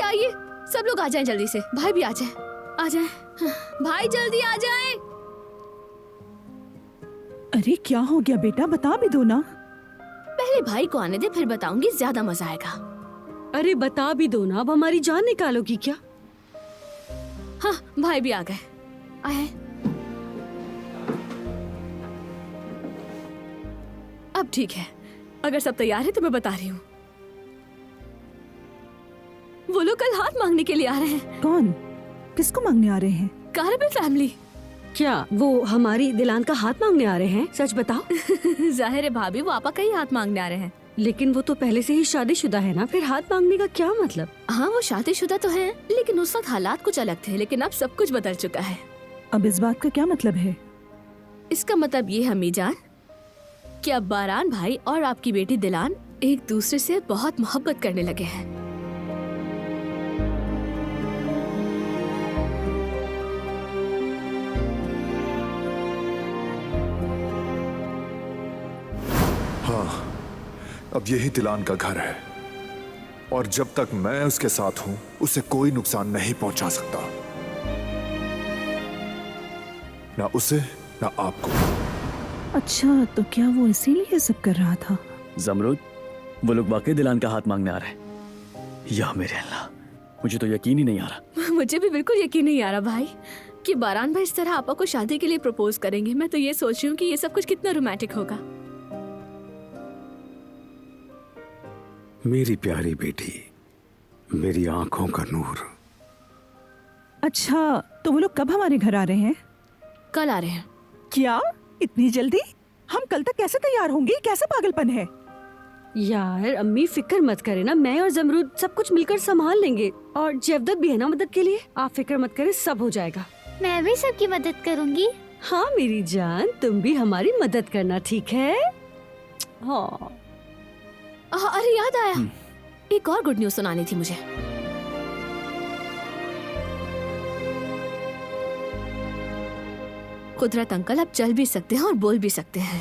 आइए, सब लोग आ जाएं जल्दी से। भाई भी आ जाएं, आ जाएं। भाई जल्दी आ जाएं। अरे क्या हो गया बेटा, बता भी दो ना। पहले भाई को आने दे, फिर बताऊंगी, ज्यादा मजा आएगा। अरे बता भी दो ना, अब हमारी जान निकालोगी क्या? हाँ, भाई भी आ गए। आए। अब ठीक है, अगर सब तैयार है तो मैं बता रही हूँ। वो लोग कल हाथ मांगने के लिए आ रहे हैं। कौन? किसको मांगने आ रहे हैं? कारबिल फैमिली। क्या वो हमारी दिलान का हाथ मांगने आ रहे हैं? सच बताओ। जाहिर है भाभी, वो आपा का ही हाथ मांगने आ रहे हैं। लेकिन वो तो पहले से ही शादीशुदा है ना, फिर हाथ मांगने का क्या मतलब? हाँ, वो शादीशुदा तो है, लेकिन उस वक्त हालात कुछ अलग थे। लेकिन अब सब कुछ बदल चुका है। अब इस बात का क्या मतलब है? इसका मतलब ये अम्मी जान कि अब बारान भाई और आपकी बेटी दिलान एक दूसरे से बहुत मोहब्बत करने लगे हैं। हाँ, अब यही दिलान का घर है और जब तक मैं उसके साथ हूं उसे कोई नुकसान नहीं पहुंचा सकता, ना उसे ना आपको। अच्छा, तो क्या वो इसीलिए सब कर रहा था? जमरुद, वो लोग वाकई दिलान का हाथ मांगने आ रहे हैं। या मेरे अल्लाह, मुझे तो यकीन ही नहीं आ रहा। मुझे भी बिल्कुल यकीन नहीं आ रहा भाई कि बारान भाई इस तरह आपा को शादी के लिए प्रपोज करेंगे। मैं तो ये सोच रही हूँ कि ये सब कुछ कितना रोमांटिक होगा। मेरी प्यारी बेटी, मेरी आंखों का नूर। अच्छा, तो वो लोग कब हमारे घर आ रहे हैं? कल आ रहे हैं। क्या इतनी जल्दी? हम कल तक कैसे तैयार होंगे? कैसा पागलपन है? यार अम्मी फिक्र मत करे ना, मैं और जमरूद सब कुछ मिलकर संभाल लेंगे। और जवदत भी है ना मदद के लिए, आप फिक्र मत करे, सब हो जाएगा। मैं भी सबकी मदद करूंगी। हाँ मेरी जान, तुम भी हमारी मदद करना, ठीक है? हाँ। अरे याद आया, एक और गुड न्यूज सुनानी थी मुझे। कुदरत अंकल अब चल भी सकते हैं और बोल भी सकते हैं।